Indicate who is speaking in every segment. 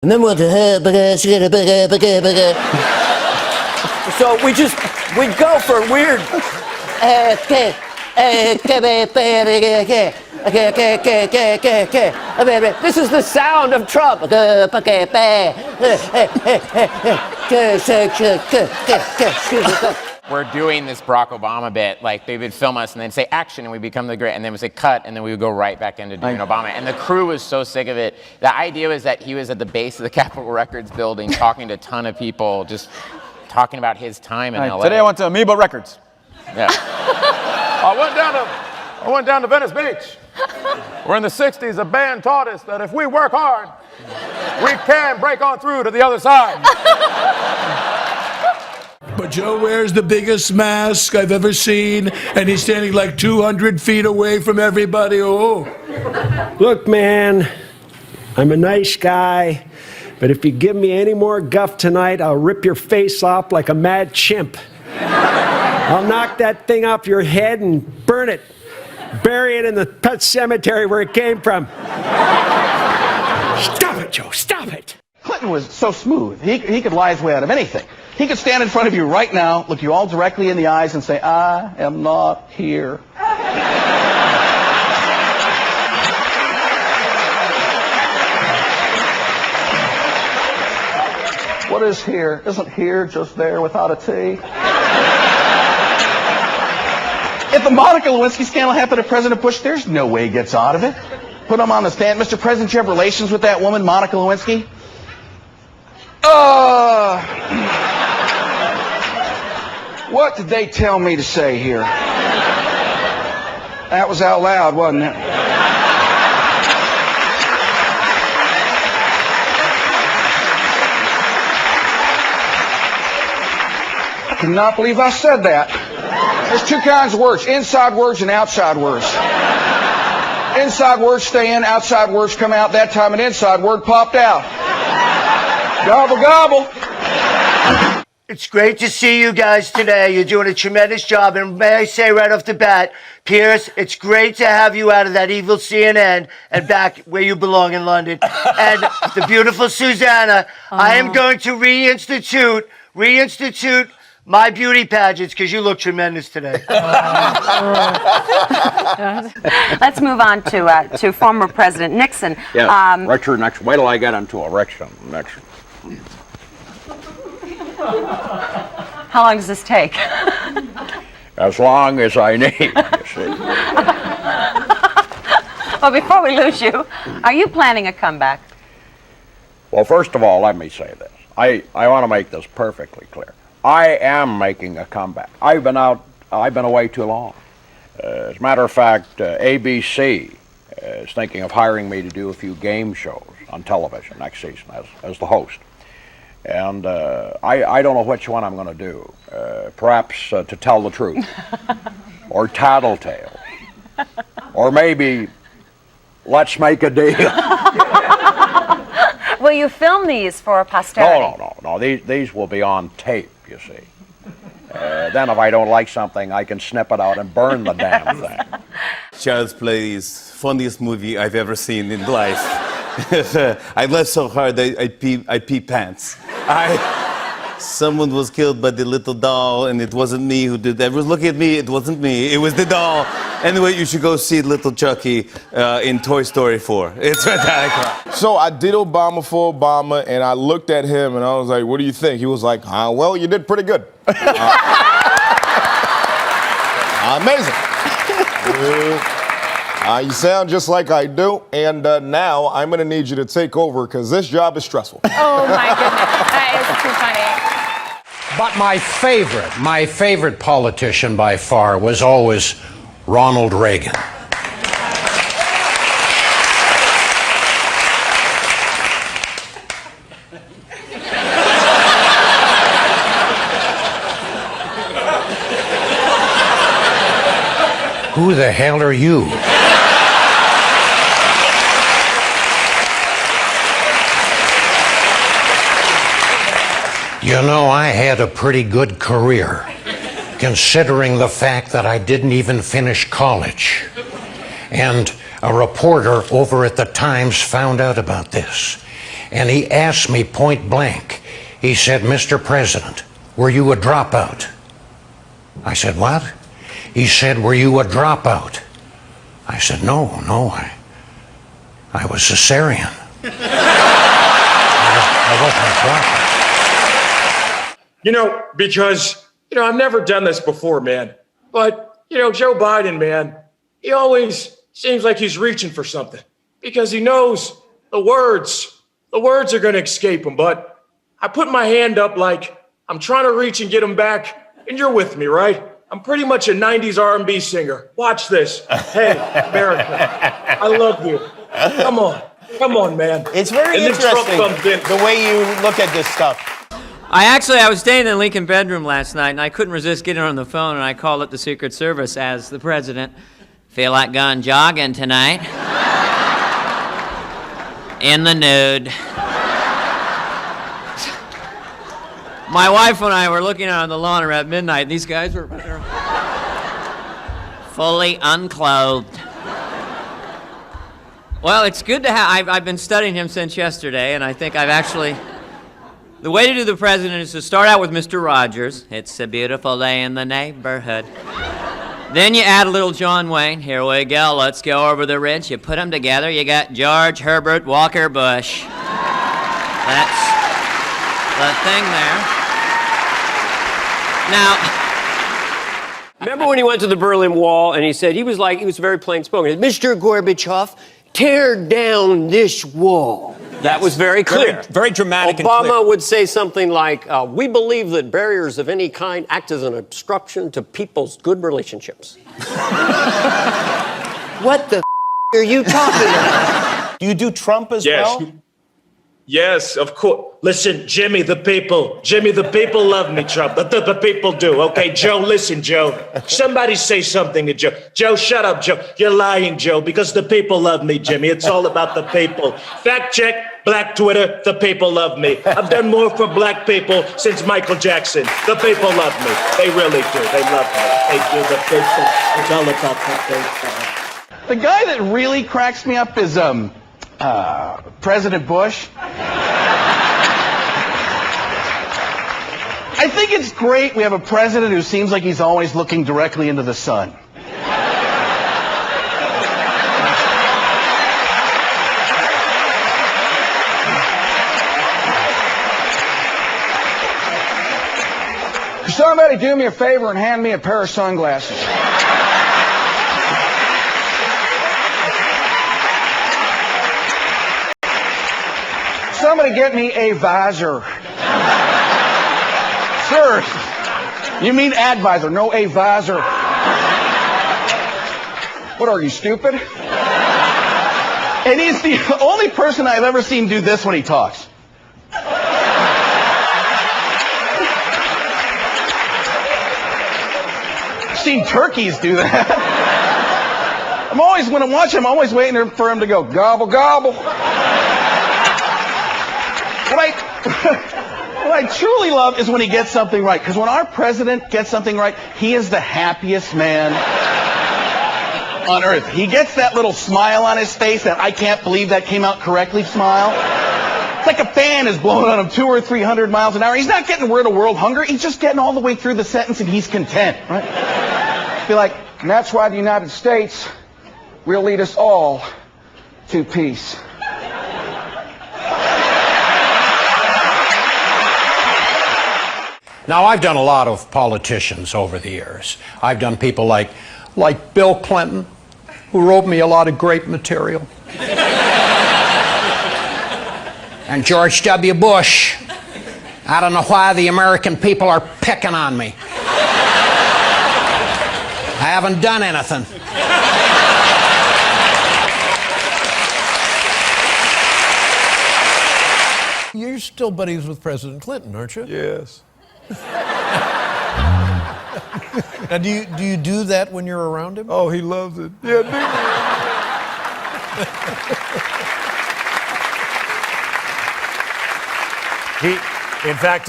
Speaker 1: And then what?
Speaker 2: So we'd go for weird. This is the sound of Trump.
Speaker 3: We're doing this Barack Obama bit, like they would film us and they'd say action and we'd become the great, and then we'd say cut and then we would go right back into doing Obama. And the crew was so sick of it. The idea was that he was at the base of the Capitol Records building talking to a ton of people, just talking about his time in LA.
Speaker 4: Today I went to Amoeba Records.
Speaker 3: Yeah.
Speaker 5: I went down to Venice Beach, where in the 60s a band taught us that if we work hard, we can break on through to the other side.
Speaker 6: But Joe wears the biggest mask I've ever seen, and he's standing like 200 feet away from everybody. Oh.
Speaker 7: Look, man, I'm a nice guy, but if you give me any more guff tonight, I'll rip your face off like a mad chimp. I'll knock that thing off your head and burn it. Bury it in the pet cemetery where it came from. Stop it, Joe, stop it.
Speaker 8: Clinton was so smooth. He could lie his way out of anything. He could stand in front of you right now, look you all directly in the eyes and say, I am not here. What is here? Isn't here just there without a T? If the Monica Lewinsky scandal happened to President Bush, there's no way he gets out of it. Put him on the stand. Mr. President, do you have relations with that woman, Monica Lewinsky? What did they tell me to say here? That was out loud, wasn't it? I cannot believe I said that. There's two kinds of words, inside words and outside words. Inside words stay in, outside words come out. That time an inside word popped out. Gobble, gobble.
Speaker 1: It's great to see you guys today. You're doing a tremendous job. And may I say right off the bat, Pierce, it's great to have you out of that evil CNN and back where you belong in London. And the beautiful Susanna, I am going to reinstitute my beauty pageants because you look tremendous today.
Speaker 9: Let's move on to former President Nixon.
Speaker 10: Yes, Richard Nixon. Wait till I get into election Nixon.
Speaker 9: How long does this take?
Speaker 10: As long as I need, you see.
Speaker 9: Well, before we lose you, are you planning a comeback?
Speaker 10: Well, first of all, let me say this. I want to make this perfectly clear. I am making a comeback. I've been away too long. As a matter of fact, ABC is thinking of hiring me to do a few game shows on television next season as the host. And I don't know which one I'm going to do. Perhaps To Tell the Truth, or Tattletale, or maybe Let's Make a Deal.
Speaker 9: Will you film these for posterity?
Speaker 10: No. These will be on tape, you see. Then if I don't like something, I can snip it out and burn the damn thing.
Speaker 11: Child's Play is funniest movie I've ever seen in life. I laughed so hard I peed pants. Someone was killed by the little doll, and it wasn't me who did that. Everyone's looking at me, it wasn't me, it was the doll. Anyway, you should go see Little Chucky in Toy Story 4. It's fantastic.
Speaker 5: So I did Obama for Obama, and I looked at him, and I was like, what do you think? He was like, well, you did pretty good. Amazing. You sound just like I do, and now I'm going to need you to take over, because this job is stressful.
Speaker 12: Oh, my goodness. That is too funny.
Speaker 13: But my favorite politician by far was always Ronald Reagan. Who the hell are you? You know, I had a pretty good career, considering the fact that I didn't even finish college. And a reporter over at the Times found out about this. and he asked me point blank. He said, Mr. President, were you a dropout? I said, what? He said, were you a dropout? I said, no, I was cesarean. I wasn't a dropout.
Speaker 4: You know, because, I've never done this before, man. But, Joe Biden, man, he always seems like he's reaching for something because he knows the words are going to escape him. But I put my hand up like I'm trying to reach and get him back, and you're with me, right? I'm pretty much a 90s R&B singer. Watch this. Hey, America, I love you. Come on, man.
Speaker 14: It's very
Speaker 4: and
Speaker 14: interesting
Speaker 4: Trump comes in.
Speaker 14: the way you look at this stuff.
Speaker 2: I was staying in the Lincoln bedroom last night, and I couldn't resist getting on the phone, and I called up the Secret Service as the president. Feel like going jogging tonight? In the nude. My wife and I were looking out on the lawn around midnight, and these guys were fully unclothed. Well, it's good to have. I've been studying him since yesterday, and I think I've actually. The way to do the president is to start out with Mr. Rogers. It's a beautiful day in the neighborhood. Then you add a little John Wayne. Here we go. Let's go over the ridge. You put them together. You got George Herbert Walker Bush. That's the thing there. Now,
Speaker 7: Remember when he went to the Berlin Wall and he said, he was very plain spoken. Mr. Gorbachev, tear down this wall. That was very clear.
Speaker 14: Very dramatic and
Speaker 7: Obama
Speaker 14: clear.
Speaker 7: would say something like, we believe that barriers of any kind act as an obstruction to people's good relationships. What the are you talking about?
Speaker 14: Do you do Trump as well?
Speaker 4: Yes, of course. Listen, Jimmy, the people love me, Trump. The people do. Okay, Joe, listen, Joe. Somebody say something to Joe. Joe, shut up, Joe. You're lying, Joe, because the people love me, Jimmy. It's all about the people. Fact check, Black Twitter, the people love me. I've done more for black people since Michael Jackson. The people love me. They really do. They love me. They do. The people. It's all about the people.
Speaker 15: The guy that really cracks me up is, President Bush. I think it's great we have a president who seems like he's always looking directly into the sun.
Speaker 8: Somebody do me a favor and hand me a pair of sunglasses. Somebody get me a visor. Sir, you mean advisor, no a visor. What are you, stupid? And he's the only person I've ever seen do this when he talks. I've seen turkeys do that. When I watch him, I'm always waiting for him to go, gobble, gobble. What I truly love is when he gets something right. Because when our president gets something right, he is the happiest man on earth. He gets that little smile on his face, that I can't believe that came out correctly smile. It's like a fan is blowing on him 200 or 300 miles an hour. He's not getting rid of world hunger. He's just getting all the way through the sentence and he's content, right? I feel like, and that's why the United States will lead us all to peace.
Speaker 13: Now, I've done a lot of politicians over the years. I've done people like Bill Clinton, who wrote me a lot of great material. And George W. Bush. I don't know why the American people are picking on me. I haven't done anything.
Speaker 6: You're still buddies with President Clinton, aren't you?
Speaker 5: Yes.
Speaker 6: Now, do you do that when you're around him?
Speaker 5: Oh, he loves it. Yeah,
Speaker 16: In fact,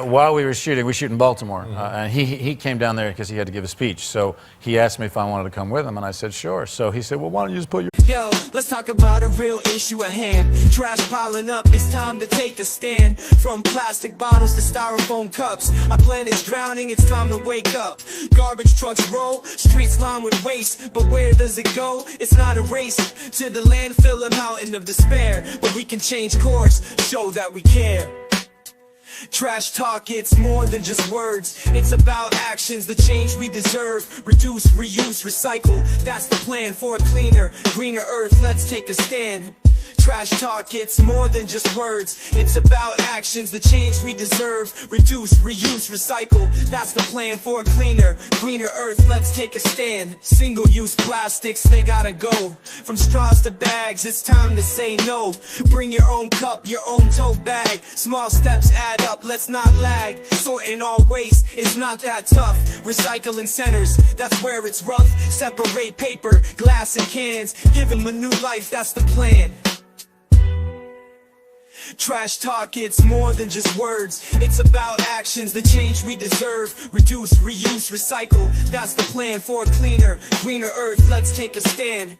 Speaker 16: while we were shooting, we shoot in Baltimore, and he came down there because he had to give a speech. So he asked me if I wanted to come with him, and I said, sure. So he said, well, why don't you just put your...
Speaker 17: Yo, let's talk about a real issue at hand. Trash piling up, it's time to take a stand. From plastic bottles to styrofoam cups, our planet's drowning, it's time to wake up. Garbage trucks roll, streets lined with waste, but where does it go? It's not a race to the landfill, a mountain of despair, but we can change course, show that we care. Trash talk, it's more than just words. It's about actions, the change we deserve. Reduce, reuse, recycle. That's the plan for a cleaner, greener earth. Let's take a stand. Trash talk, it's more than just words. It's about actions, the change we deserve. Reduce, reuse, recycle. That's the plan for a cleaner, greener earth. Let's take a stand. Single-use plastics, they gotta go. From straws to bags, it's time to say no. Bring your own cup, your own tote bag. Small steps add up, let's not lag. Sorting all waste is not that tough. Recycling centers, that's where it's rough. Separate paper, glass and cans. Give them a new life, that's the plan. Trash talk, it's more than just words. It's about actions, the change we deserve. Reduce, reuse, recycle. That's the plan for a cleaner, greener earth. Let's take a stand.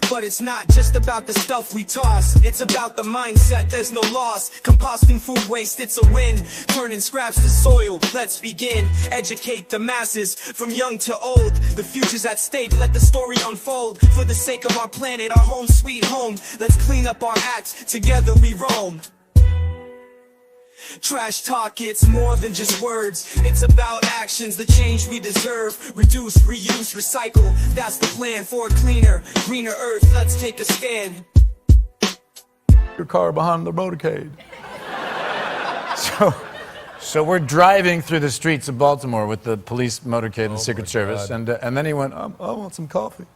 Speaker 17: But it's not just about the stuff we toss. It's about the mindset, there's no loss. Composting food waste, it's a win. Turning scraps to soil, let's begin. Educate the masses, from young to old. The future's at stake, let the story unfold. For the sake of our planet, our home sweet home. Let's clean up our acts, together we roam. Trash talk, it's more than just words. It's about actions, the change we deserve. Reduce, reuse, recycle. That's the plan for a cleaner, greener earth. Let's take a stand.
Speaker 16: Your car behind the motorcade. So we're driving through the streets of Baltimore with the police motorcade and the Secret Service, and then he went, I want some coffee.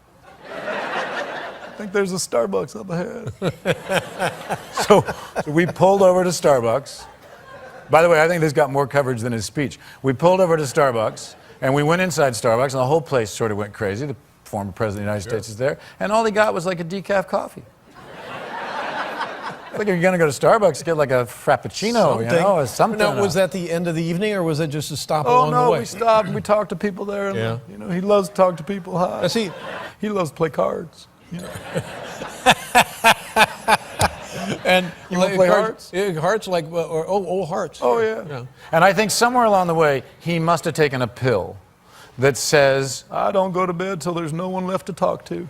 Speaker 16: I think there's a Starbucks up ahead. so we pulled over to Starbucks. By the way, I think this got more coverage than his speech. We pulled over to Starbucks, and we went inside Starbucks, and the whole place sort of went crazy. The former president of the United States is there, and all he got was like a decaf coffee. I think if you're going to go to Starbucks, get like a Frappuccino, you know, or something.
Speaker 18: Now, was that the end of the evening, or was it just a stop along the way?
Speaker 16: Oh, no, we stopped, we talked to people there, and you know, he loves to talk to people. Hi. He loves to play cards. You know.
Speaker 18: And
Speaker 16: you want to play hearts?
Speaker 18: Hearts, like, hearts.
Speaker 16: Oh, yeah. And I think somewhere along the way, he must have taken a pill that says, I don't go to bed till there's no one left to talk to.